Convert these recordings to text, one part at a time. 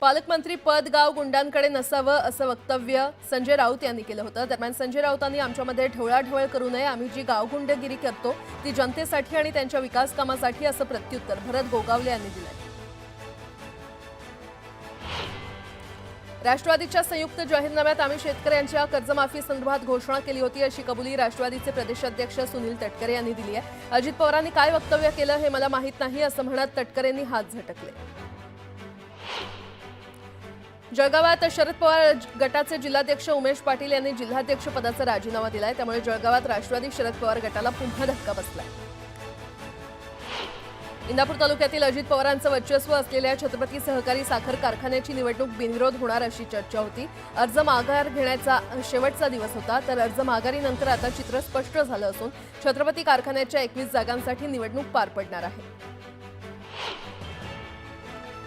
पालकमंत्री पद गाव गुंडांकडे नसावं असं वक्तव्य संजय राऊत यांनी केलं होतं। दरम्यान संजय राऊतांनी आमच्यामध्ये ढवळाढवळ करू नये, आम्ही जी गावगुंडगिरी करतो ती जनतेसाठी आणि त्यांच्या विकास कामासाठी असं प्रत्युत्तर भरत गोगावले यांनी दिलं। राष्ट्रवादीच्या संयुक्त जाहीरनाम्यात आम्ही शेतकऱ्यांच्या कर्जमाफी संदर्भात घोषणा केली होती अशी कबुली राष्ट्रवादीचे प्रदेशाध्यक्ष सुनील तटकरे यांनी दिली आहे। अजित पवारांनी काय वक्तव्य केलं हे मला माहित नाही असं म्हणत तटकरेंनी हात झटकले। जळगावात शरद पवार गटाचे जिल्हाध्यक्ष उमेश पाटील यांनी जिल्हाध्यक्ष पदाचा राजीनामा दिलाय, त्यामुळे जळगावात राष्ट्रवादी शरद पवार गटाला पुन्हा धक्का बसलाय। इंदापूर तालुक्यातील अजित पवारांचं वर्चस्व असलेल्या छत्रपती सहकारी साखर कारखान्याची निवडणूक बिनविरोध होणार अशी चर्चा होती। अर्ज माघार घेण्याचा शेवटचा दिवस होता, तर अर्ज माघारीनंतर आता चित्र स्पष्ट झालं असून छत्रपती कारखान्याच्या 21 जागांसाठी निवडणूक पार पडणार आहे।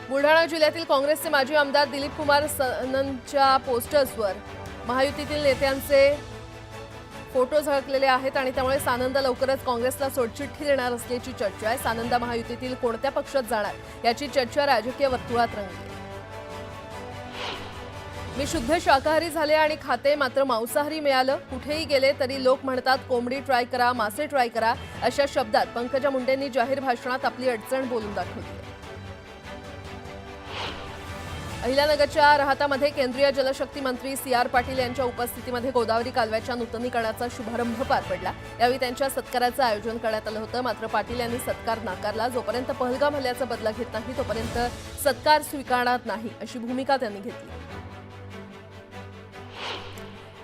बुलढाणा जिल्ह्यातील काँग्रेसचे माजी आमदार दिलीप कुमार सननच्या पोस्टर्सवर महायुतीतील नेत्यांचे फोटो झळकलेले आहेत आणि त्यामुळे सानंद लवकरच काँग्रेसला सोडचिठ्ठी देणार असल्याची चर्चा आहे। सानंद महायुतीतील कोणत्या पक्षात जाणार याची चर्चा राजकीय वर्तुळात रंगली। मी शुद्ध शाकाहारी झाले आणि खाते मात्र मांसाहारी मिळालं, कुठेही गेले तरी लोक म्हणतात कोंबडी ट्राय करा, मासे ट्राय करा अशा शब्दात पंकजा मुंडेंनी जाहीर भाषणात आपली अडचण बोलून दाखवली। अहिल्यानगरच्या राहतामध्ये केंद्रीय जलशक्ती मंत्री सी.आर. पाटील यांच्या उपस्थितीमध्ये गोदावरी कालव्याच्या नूतनीकरणाचा शुभारंभ पार पडला। यावेळी त्यांच्या सत्काराचं आयोजन करण्यात आलं होतं, मात्र पाटील यांनी सत्कार नाकारला। जोपर्यंत पहलगाम हल्ल्याचा बदला घेत नाही तोपर्यंत सत्कार स्वीकारणार नाही अशी भूमिका त्यांनी घेतली।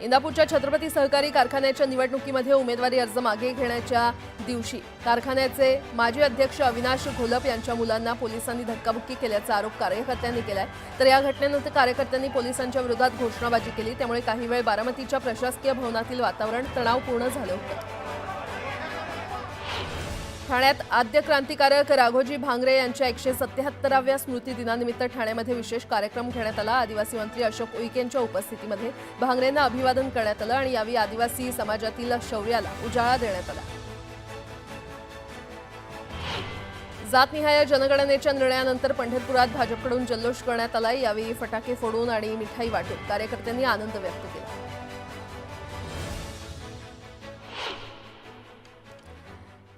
इंदापूरच्या छत्रपती सहकारी कारखान्याच्या निवडणुकीमध्ये उमेदवारी अर्ज मागे घेण्याच्या दिवशी कारखान्याचे माजी अध्यक्ष अविनाश घोलप यांच्या मुलांना पोलिसांनी धक्काबुक्की केल्याचा आरोप कार्यकर्त्यांनी केलाय। तर या घटनेनंतर कार्यकर्त्यांनी पोलिसांच्या विरोधात घोषणाबाजी केली, त्यामुळे काही वेळ बारामतीच्या प्रशासकीय भवनातील वातावरण तणावपूर्ण झालं होतं। ठाण्यात आद्य क्रांतिकारक राघोजी भांगरे यांच्या 177व्या स्मृती दिनानिमित्त ठाण्यामध्ये विशेष कार्यक्रम घेण्यात आला। आदिवासी मंत्री अशोक उईके यांच्या उपस्थितीमध्ये भांगरेंना अभिवादन करण्यात आलं आणि यावेळी आदिवासी समाजातील शौर्याला उजाळा देण्यात आला। जातनिहाय जनगणनेच्या निर्णयानंतर पंढरपुरात भाजपकडून जल्लोष करण्यात आला। यावेळी फटाके फोडून आणि मिठाई वाटून कार्यकर्त्यांनी आनंद व्यक्त केला।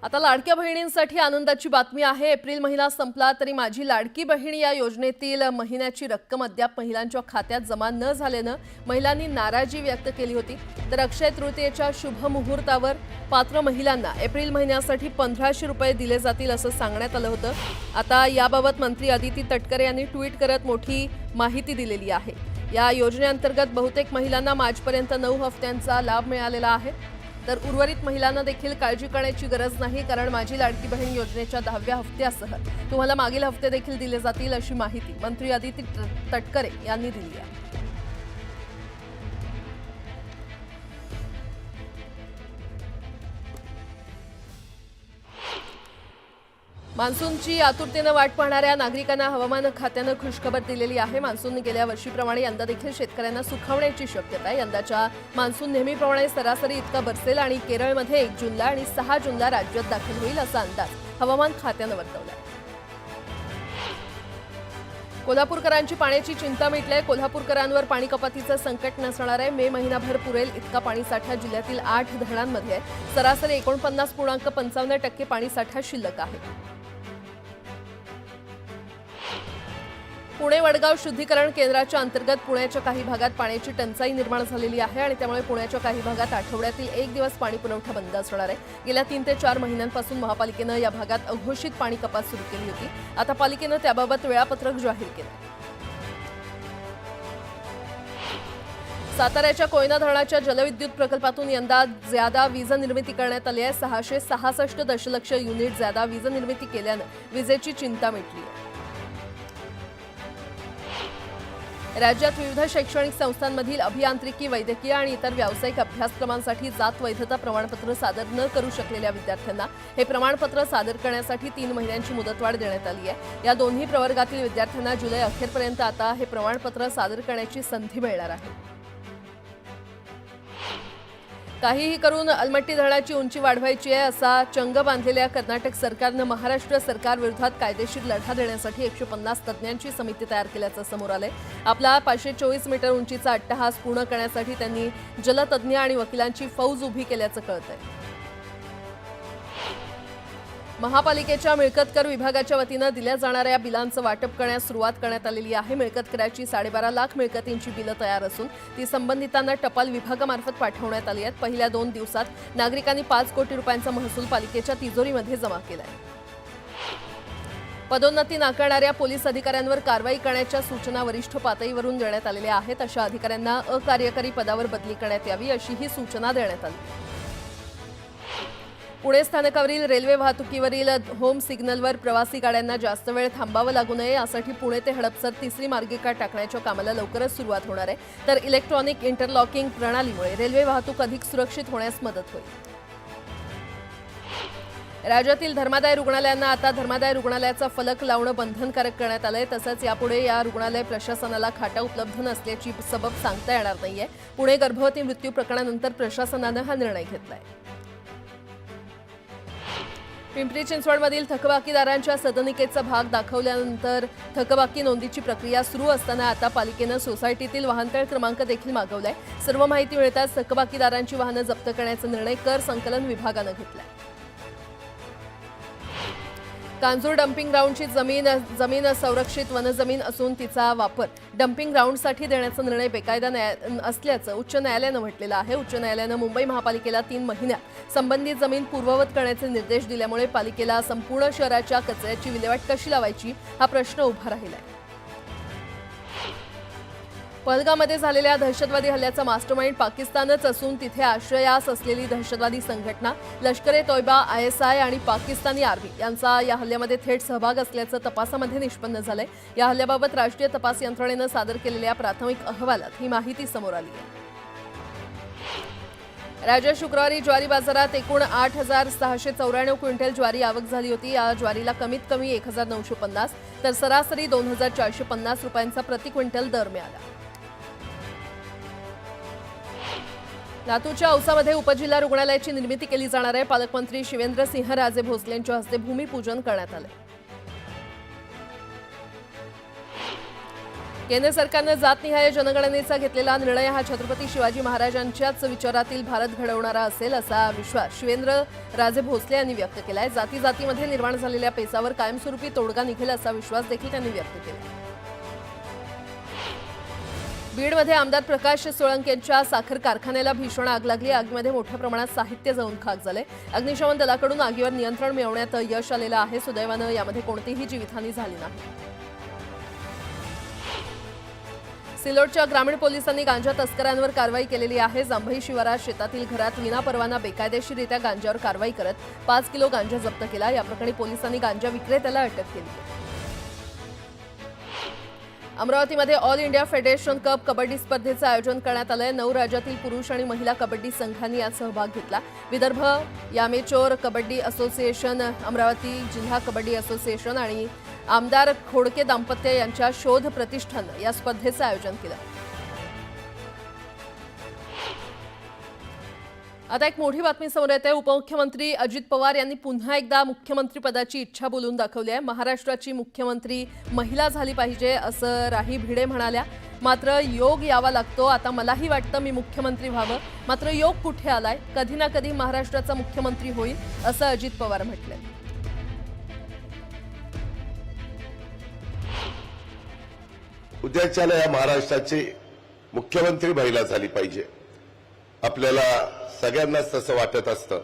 आता लाडक्या बहिणींसाठी आनंदाची बातमी आहे। एप्रिल महिना संपला तरी माझी लाडकी बहीण या योजनेतील महिन्याची रक्कम अद्याप महिलांच्या खात्यात जमा न झाल्यानं महिलांनी नाराजी व्यक्त केली होती। तर अक्षय तृतीयेच्या शुभ मुहूर्तावर पात्र महिलांना एप्रिल महिन्यासाठी 1500 रुपये दिले जातील असं सांगण्यात आलं होतं। आता याबाबत मंत्री अदिती तटकरे यांनी ट्विट करत मोठी माहिती दिलेली आहे। या योजनेअंतर्गत बहुतेक महिलांना मार्चपर्यंत 9 हफ्त्यांचा लाभ मिळालेला आहे, तर उर्वरित महिलांना देखील काळजी करण्याची गरज नाही, कारण माझी लाडकी बहीण योजनेच्या 10व्या हप्त्यासह तुम्हाला मागील हप्ते देखील दिले जातील अशी माहिती मंत्री अदिती तटकरे यांनी दिली आहे। मान्सूनची आतुरतेनं वाट पाहणाऱ्या नागरिकांना हवामान खात्यानं खुशखबर दिलेली आहे। मान्सूनने गेल्या वर्षीप्रमाणे यंदा देखील शेतकऱ्यांना सुखावण्याची शक्यता आहे। यंदाच्या मान्सून नेहमीप्रमाणे सरासरी इतका बरसेल आणि केरळमध्ये 1 जूनला आणि 6 जूनला राज्यात दाखल होईल असा अंदाज हवामान खात्यानं वर्तवला आहे। कोल्हापूरकरांची पाण्याची चिंता मिटली। कोल्हापूरकरांवर पाणी कपातीचं संकट नसणार आहे। मे महिनाभर पुरेल इतका पाणीसाठा जिल्ह्यातील 8 धरणांमध्ये आहे। सरासरी 49.55% पाणीसाठा शिल्लक आहे। पुणे वडगाव शुद्धीकरण केंद्राच्या अंतर्गत पुण्याच्या काही भागात पाण्याची टंचाई निर्माण झालेली आहे आणि त्यामुळे पुण्याच्या काही भागात आठवड्यातील 1 दिवस पाणी पुरवठा बंद असणार आहे। गेल्या 3 ते 4 महिन्यांपासून महापालिकेनं या भागात अघोषित पाणी कपात सुरू केली होती। आता पालिकेनं त्याबाबत वेळापत्रक जाहीर केलं। साताऱ्याच्या कोयना धरणाच्या जलविद्युत प्रकल्पातून यंदा ज्यादा वीज निर्मिती करण्यात आली आहे। 666 दशलक्ष युनिट ज्यादा वीज निर्मिती केल्यानं विजेची चिंता मिटली आहे। राज्यात विविध शैक्षणिक संस्थांमधील अभियांत्रिकी, वैद्यकीय आणि इतर व्यावसायिक अभ्यासक्रमांसाठी जात वैधता प्रमाणपत्र सादर न करू शकलेल्या विद्यार्थ्यांना हे प्रमाणपत्र सादर करण्यासाठी 3 महिन्यांची मुदतवाढ देण्यात आली आहे। या दोन्ही प्रवर्गातील विद्यार्थ्यांना जुलै अखेरपर्यंत आता हे प्रमाणपत्र सादर करण्याची संधी मिळणार आहे। काहीही करून अलमट्टी धरणाची उंची वाढवायची आहे असा चंग बांधलेल्या कर्नाटक सरकारनं महाराष्ट्र सरकार विरोधात कायदेशीर लढा देण्यासाठी 150 तज्ज्ञांची समिती तयार केल्याचं समोर आलंय। आपला 524 मीटर उंचीचा अट्टहास पूर्ण करण्यासाठी त्यांनी जलतज्ज्ञ आणि वकिलांची फौज उभी केल्याचं कळतंय। महापालिकेच्या मिळकत कर विभागाच्या वतीनं दिल्या जाणाऱ्या बिलांचं वाटप करण्यास सुरुवात करण्यात आलेली आहे। मिळकत कराची 12.5 लाख मिळकतींची बिलं तयार असून ती संबंधितांना टपाल विभागामार्फत पाठवण्यात आली आहेत। पहिल्या 2 दिवसात नागरिकांनी 5 कोटी रुपयांचा महसूल पालिकेच्या तिजोरीमध्ये जमा केलाय। पदोन्नती नाकारणाऱ्या पोलीस अधिकाऱ्यांवर कारवाई करण्याच्या सूचना वरिष्ठ पातळीवरून देण्यात आलेल्या आहेत। अशा अधिकाऱ्यांना अकार्यकारी पदावर बदली करण्यात यावी अशीही सूचना देण्यात आली। पुणे स्थानकावरील रेल्वे वाहतुकीवरील होम सिग्नलवर प्रवासी गाड्यांना जास्त वेळ थांबावं लागू नये यासाठी पुणे ते हडपसर तिसरी मार्गिका टाकण्याच्या कामाला लवकरच सुरुवात होणार आहे। तर इलेक्ट्रॉनिक इंटरलॉकिंग प्रणालीमुळे रेल्वे वाहतूक अधिक सुरक्षित होण्यास मदत होईल। राज्यातील धर्मादाय रुग्णालयांना आता धर्मादाय रुग्णालयाचा फलक लावणं बंधनकारक करण्यात आलंय। तसंच यापुढे या रुग्णालय प्रशासनाला खाटा उपलब्ध नसल्याची सबब सांगता येणार नाहीये। पुणे गर्भवती मृत्यू प्रकरणानंतर प्रशासनानं हा निर्णय घेतलाय। पिंपरी चिंचवडमधील थकबाकीदारांच्या सदनिकेचा भाग दाखवल्यानंतर थकबाकी नोंदीची प्रक्रिया सुरू असताना आता पालिकेनं सोसायटीतील वाहनतळ क्रमांक देखील मागवलाय। सर्व माहिती मिळताच थकबाकीदारांची वाहनं जप्त करण्याचा निर्णय कर संकलन विभागानं घेतलाय। कांजूर डम्पिंग ग्राउंडची जमीन संरक्षित वनजमीन असून तिचा वापर डम्पिंग ग्राउंडसाठी देण्याचा निर्णय बेकायदा असल्याचं उच्च न्यायालयानं म्हटलेलं आहे। उच्च न्यायालयानं मुंबई महापालिकेला 3 महिन्यात संबंधित जमीन पूर्ववत करण्याचे निर्देश दिल्यामुळे पालिकेला संपूर्ण शहराच्या कचऱ्याची विल्हेवाट कशी लावायची हा प्रश्न उभा राहिलाय। पहलगाममध्ये झालेल्या दहशतवादी हल्ल्याचा मास्टरमाइंड पाकिस्तानच असून तिथे आश्रयास असलेली दहशतवादी संघटना लष्कर-ए-तोयबा, ISI आणि पाकिस्तानी आर्मी यांचा या हल्ल्यामध्ये थेट सहभाग असल्याचं तपासामध्ये निष्पन्न झालंय। या हल्ल्याबाबत राष्ट्रीय तपास यंत्रणेनं सादर केलेल्या प्राथमिक अहवालात ही माहिती समोर आली आहे। राज्यात शुक्रवारी ज्वारी बाजारात एकूण 8,694 क्विंटल ज्वारी आवक झाली होती। या ज्वारीला कमीत कमी 1,950 तर सरासरी 2,450 रुपयांचा प्रति क्विंटल दर मिळाला। लातूरच्या औसामध्ये उपजिल्हा रुग्णालयाची निर्मिती केली जाणार आहे। पालकमंत्री शिवेंद्रसिंहराजे भोसले यांच्या हस्ते भूमिपूजन करण्यात आले। केंद्र सरकारनं जातनिहाय जनगणनेचा घेतलेला निर्णय हा छत्रपती शिवाजी महाराजांच्याच विचारातील भारत घडवणारा असेल असा विश्वास शिवेंद्रराजे भोसले यांनी व्यक्त केलाय। जाती जातीमध्ये निर्माण झालेल्या पेचावर कायमस्वरूपी तोडगा निघेल असा विश्वास देखील त्यांनी व्यक्त केला। बीडमध्ये आमदार प्रकाश सोळंके यांच्या साखर कारखान्याला भीषण आग लागली। आगीमध्ये मोठ्या प्रमाणात साहित्य जळून खाक झाले। अग्निशमन दलाकडून आगीवर नियंत्रण मिळवण्यात यश आलेलं आहे। सुदैवानं यामध्ये कोणतीही जीवितहानी झाली नाही। सिल्लोडच्या ग्रामीण पोलिसांनी गांजा तस्करांवर कारवाई केलेली आहे। जांभई शिवारात शेतातील घरात विनापरवाना बेकायदेशीररित्या गांजावर कारवाई करत 5 किलो गांजा जप्त केला। या प्रकरणी पोलिसांनी गांजा विक्रेत्याला अटक केली। अमरावतीमध्ये all India federation cup kabaddi स्पर्धेचं आयोजन करण्यात आलंय। 9 राज्यातील पुरुष आणि महिला कबड्डी संघांनी यात सहभाग घेतला। विदर्भ यामेचोर कबड्डी असोसिएशन, अमरावती जिल्हा कबड्डी असोसिएशन आणि आमदार खोडके दाम्पत्य यांच्या शोध प्रतिष्ठानं या स्पर्धेचं आयोजन केलं। आता एक मोठी बातमी समोर येते। उपमुख्यमंत्री अजित पवार यांनी पुन्हा एकदा मुख्यमंत्रीपदाची इच्छा बोलून दाखवली आहे। महाराष्ट्राची मुख्यमंत्री महिला झाली पाहिजे असं राही भिडे म्हणाल्या। मात्र योग यावा लागतो। आता मलाही वाटतं मी मुख्यमंत्री व्हावं, मात्र योग कुठे आलाय? कधी ना कधी महाराष्ट्राचा मुख्यमंत्री होईल असं अजित पवार म्हटले। उद्याच्याला या महाराष्ट्राची मुख्यमंत्री महिला झाली पाहिजे। आपल्याला सगळ्यांनाच तसं वाटत असतं,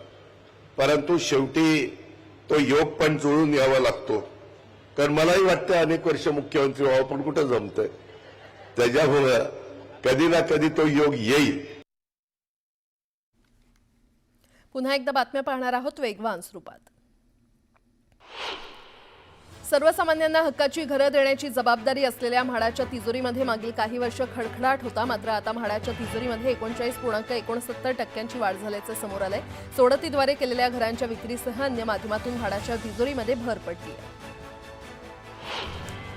परंतु शेवटी तो योग पण जुळून यावा लागतो। कारण मलाही वाटतं अनेक वर्ष मुख्यमंत्री व्हावं, पण कुठं जमतंय। त्याच्यामुळे कधी ना कधी तो योग येईल। पुन्हा एकदा बातम्या पाहणार आहोत वेगवान स्वरूपात। सर्वसामान्यांना हक्काची घरं देण्याची जबाबदारी असलेल्या म्हाडाच्या तिजोरीमध्ये मागील काही वर्ष खडखडाट होता। मात्र आता म्हाडाच्या तिजोरीमध्ये 39.69% वाढ झाल्याचं समोर आलंय। सोडतीद्वारे केलेल्या घरांच्या विक्रीसह अन्य माध्यमातून म्हाडाच्या तिजोरीमध्ये भर पडली आहे।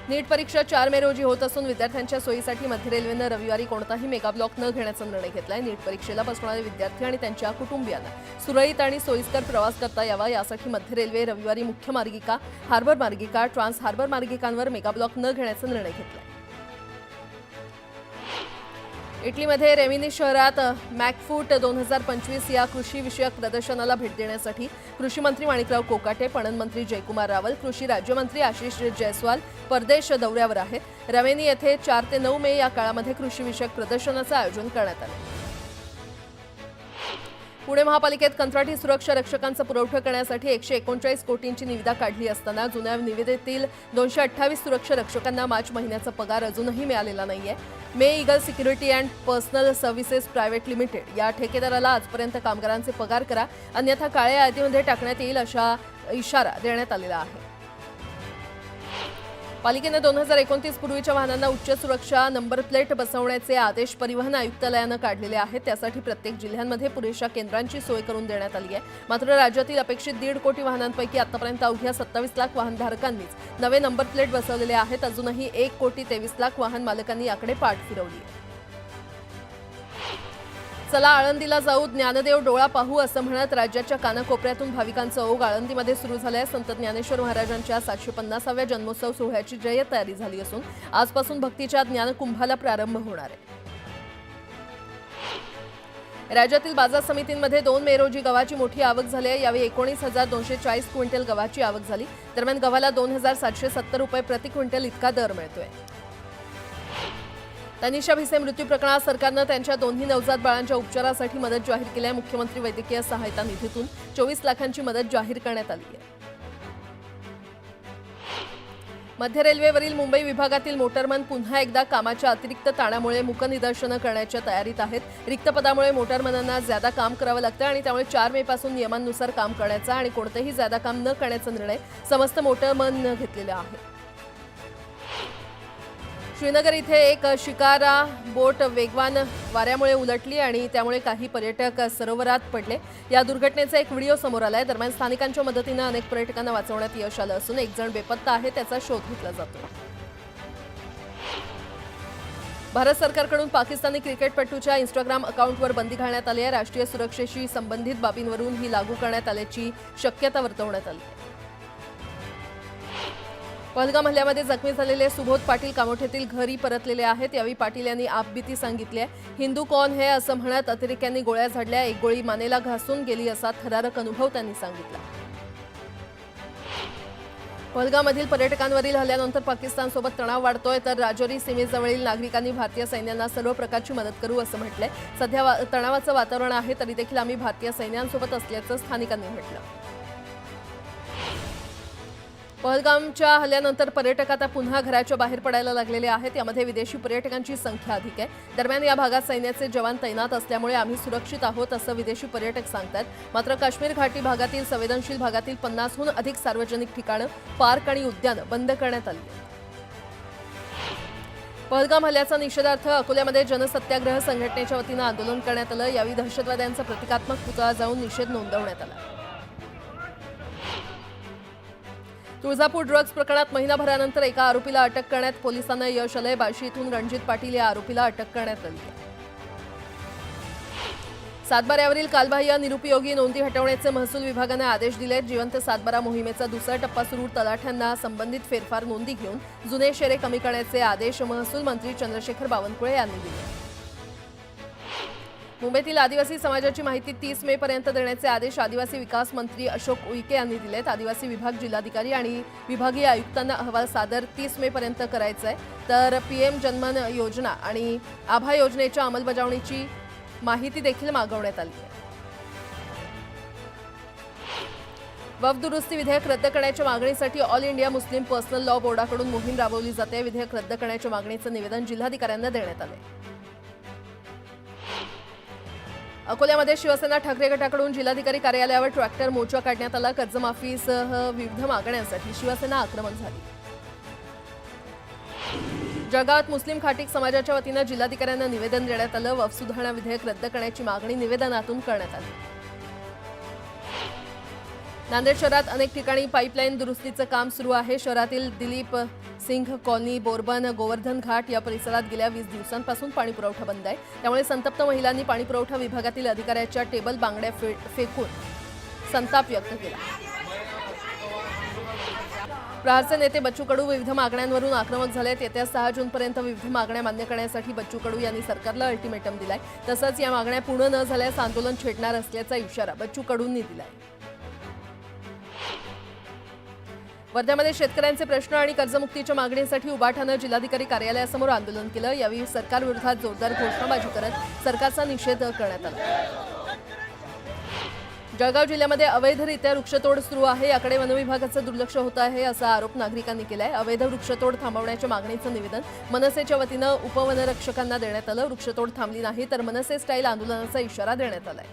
नीट परीक्षा 4 मे रोजी होत असून विद्यार्थ्यांच्या सोयीसाठी मध्य रेल्वेनं रविवारी कोणताही मेगा ब्लॉक न घेण्याचा निर्णय घेतलाय। नीट परीक्षेला बसणारे विद्यार्थी आणि त्यांच्या कुटुंबियांना सुरळीत आणि सोयीस्कर प्रवास करता यावा यासाठी मध्य रेल्वे रविवारी मुख्य मार्गिका, हार्बर मार्गिका, ट्रान्स हार्बर मार्गिकांवर मेगा ब्लॉक न घेण्याचा निर्णय घेतलाय। इटलीमध्ये रेमिनी शहरात मॅकफूट 2025 या कृषी विषयक प्रदर्शनाला भेट देण्यासाठी कृषी मंत्री माणिकराव कोकाटे, पणन मंत्री जयकुमार रावल, कृषी राज्यमंत्री आशिष जयस्वाल परदेश दौऱ्यावर आहेत। रेमिनी येथे 4 ते 9 मे या काळामध्ये कृषी विषयक प्रदर्शनाचं आयोजन करण्यात आलं। पुणे महापालिकेत कंत्राटी सुरक्षा रक्षकांचा पुरवठा करण्यासाठी 139 कोटींची निविदा काढली असताना जुन्या निविदेतील 228 सुरक्षा रक्षकांना मार्च महिन्याचा पगार अजूनही मिळालेला नाहीये। मे Eagle Security and Personal Services Private Limited या ठेकेदाराला आजपर्यंत कामगारांचे पगार करा, अन्यथा काळ्या यादीमध्ये टाकण्यात येईल असा इशारा देण्यात आलेला आहे। पालिकेने 2029 पूर्वीच्या वाहनांना उच्च सुरक्षा नंबर प्लेट बसवण्याचे आदेश परिवहन आयुक्तालयानं काढलेले आहेत। त्यासाठी प्रत्येक जिल्ह्यांमध्ये पुरेशा केंद्रांची सोय करून देण्यात आली आहे। मात्र राज्यातील अपेक्षित 1.5 कोटी वाहनांपैकी आतापर्यंत अवघ्या 27 लाख वाहनधारकांनीच नवे नंबर प्लेट बसवलेले आहेत। अजूनही 1,23 लाख वाहन मालकांनी याकडे पाठ फिरवली आहे। चला आळंदीला जाऊ, ज्ञानदेव डोळा पाहू असं म्हणत राज्याच्या कानाकोपऱ्यातून भाविकांचं ओघ आळंदीमध्ये सुरू झालंय। संत ज्ञानेश्वर महाराजांच्या 750व्या जन्मोत्सव सोहळ्याची जय्यत तयारी झाली असून आजपासून भक्तीच्या ज्ञानकुंभाला प्रारंभ होणार आहे। राज्यातील बाजार समितींमध्ये 2 मे रोजी गव्हाची मोठी आवक झाली आहे। यावेळी 19,240 क्विंटल गव्हाची आवक झाली। दरम्यान गव्हाला 2,770 रुपये प्रति क्विंटल इतका दर मिळतोय। तनिषा भिसे मृत्यू प्रकरणात सरकारनं त्यांच्या दोन्ही नवजात बाळांच्या उपचारासाठी मदत जाहीर केली आहे। मुख्यमंत्री वैद्यकीय सहायता निधीतून 24 लाखांची मदत जाहीर करण्यात आली आहे। मध्य रेल्वेवरील मुंबई विभागातील मोटरमन पुन्हा एकदा कामाच्या अतिरिक्त ताणामुळे मूक निदर्शनं करण्याच्या तयारीत आहेत। रिक्त पदामुळे मोटरमनांना ज्यादा काम करावं लागतं आणि त्यामुळे 4 मे पासून नियमांनुसार काम करण्याचा आणि कोणतेही ज्यादा काम न करण्याचा निर्णय समस्त मोटरमन घेतलेला आहे। श्रीनगर इथे एक शिकारा बोट वेगवान वाऱ्यामुळे उलटली आणि त्यामुळे काही पर्यटक सरोवरात पडले। या दुर्घटनेचा एक व्हिडिओ समोर आलाय। दरम्यान स्थानिकांच्या मदतीने अनेक पर्यटकांना वाचवण्यात यश आलं असून एक जण बेपत्ता आहे, त्याचा शोध घेतला जातो। भारत सरकारकडून पाकिस्तानी क्रिकेटपटूच्या इंस्टाग्राम अकाउंटवर बंदी घालण्यात आली आहे। राष्ट्रीय सुरक्षेशी संबंधित बाबींवरून ही लागू करण्यात आल्याची शक्यता वर्तवण्यात आली आहे। पहलगाम हल्ल्यामध्ये जखमी झालेले सुबोध पाटील कामोठ्यातील घरी परतलेले आहेत। यावेळी पाटील यांनी आपबीती सांगितली आहे। हिंदू कौन है असं म्हणत अतिरेक्यांनी गोळ्या झाडल्या, एक गोळी मानेला घासून गेली असा थरारक अनुभव त्यांनी सांगितला। पहलगाममधील पर्यटकांवरील हल्ल्यानंतर पाकिस्तानसोबत तणाव वाढतोय, तर राजौरी सीमेजवळील नागरिकांनी भारतीय सैन्यांना सर्व प्रकारची मदत करू असं म्हटलंय। सध्या तणावाचं वातावरण आहे, तरी देखील आम्ही भारतीय सैन्यांसोबत असल्याचं स्थानिकांनी म्हटलं। पहलगामच्या हल्ल्यानंतर पर्यटक आता पुन्हा घराच्या बाहेर पडायला लागलेले आहेत। यामध्ये विदेशी पर्यटकांची संख्या अधिक आहे। दरम्यान या भागात सैन्याचे जवान तैनात असल्यामुळे आम्ही सुरक्षित आहोत असं विदेशी पर्यटक सांगतात। मात्र काश्मीर घाटी भागातील संवेदनशील भागातील 50हून अधिक सार्वजनिक ठिकाणं, पार्क आणि उद्यानं बंद करण्यात आली आहेत। पहलगाम हल्ल्याचा निषेधार्थ अकोल्यामध्ये जनसत्याग्रह संघटनेच्या वतीनं आंदोलन करण्यात आलं। यावेळी दहशतवाद्यांचा प्रतिकात्मक पुतळा जाऊन निषेध नोंदवण्यात आला। तुळजापूर ड्रग्ज प्रकरणात महिनाभरानंतर एका आरोपीला अटक करण्यात पोलिसांना यश आलंय। बार्शी इथून रणजित पाटील या आरोपीला अटक करण्यात आली आहे। सातबाऱ्यावरील कालबाह्य निरुपयोगी नोंदी हटवण्याचे महसूल विभागाने आदेश दिलेत। जिवंत सातबारा मोहिमेचा दुसरा टप्पा सुरू, तलाठ्यांना संबंधित फेरफार नोंदी घेऊन जुने शेरे कमी करण्याचे आदेश महसूल मंत्री चंद्रशेखर बावनकुळे यांनी दिले। मुंबईतील आदिवासी समाजाची माहिती 30 मे पर्यंत देण्याचे आदेश आदिवासी विकास मंत्री अशोक उईके यांनी दिलेत। आदिवासी विभाग जिल्हाधिकारी आणि विभागीय आयुक्तांना अहवाल सादर 30 मे पर्यंत करायचा आहे। तर पीएम जनमन योजना आणि आभा योजनेच्या अंमलबजावणीची माहिती देखील मागवण्यात आली आहे। वक्फ दुरुस्ती विधेयक रद्द करण्याच्या मागणीसाठी All India Muslim Personal Law बोर्डाकडून मोहीम राबवली जाते। विधेयक रद्द करण्याच्या मागणीचं निवेदन जिल्हाधिकाऱ्यांना देण्यात आले। अकोल्यामध्ये शिवसेना ठाकरे गटाकडून जिल्हाधिकारी कार्यालयावर ट्रॅक्टर मोर्चा काढण्यात आला। कर्जमाफीसह विविध मागण्यांसाठी शिवसेना आक्रमक झाली। जळगावात मुस्लिम खाटीक समाजाच्या वतीनं जिल्हाधिकाऱ्यांना निवेदन देण्यात आलं। वक्फ सुधारणा विधेयक रद्द करण्याची मागणी निवेदनातून करण्यात आली। नांदेड शहरात अनेक ठिकाणी पाईपलाईन दुरुस्तीचं काम सुरू आहे। शहरातील दिलीप सिंघ कॉलनी, बोरबन, गोवर्धन घाट या परिसरात गेल्या 20 दिवसांपासून पाणी पुरवठा बंद आहे. त्यामुळे संतप्त महिलांनी पाणी पुरवठा विभागातील अधिकाऱ्याच्या टेबल बांगड्या फेकून संताप व्यक्त केला. प्रहारचे नेते बच्चू कडू विविध मागण्यांवरून आक्रमक झालेत. येत्या 6 जूनपर्यंत विविध मागण्या मान्य करण्यासाठी बच्चू कडू यांनी सरकारला अल्टिमेटम दिलाय. तसंच या मागण्या पूर्ण न झाल्यास आंदोलन छेडणार असल्याचा इशारा बच्चू कडूंनी दिलाय. वर्ध्यामध्ये शेतकऱ्यांचे प्रश्न आणि कर्जमुक्तीच्या मागणीसाठी उबाठानं जिल्हाधिकारी कार्यालयासमोर आंदोलन केलं. यावेळी सरकारविरोधात जोरदार घोषणाबाजी करत सरकारचा निषेध करण्यात आला. जळगाव जिल्ह्यामध्ये अवैधरित्या वृक्षतोड सुरू आहे. याकडे वनविभागाचं दुर्लक्ष होत आहे असा आरोप नागरिकांनी केलाय. अवैध वृक्षतोड थांबवण्याच्या मागणीचं निवेदन मनसेच्या वतीनं उपवनरक्षकांना देण्यात आलं. वृक्षतोड थांबली नाही तर मनसे स्टाईल आंदोलनाचा इशारा देण्यात आलाय.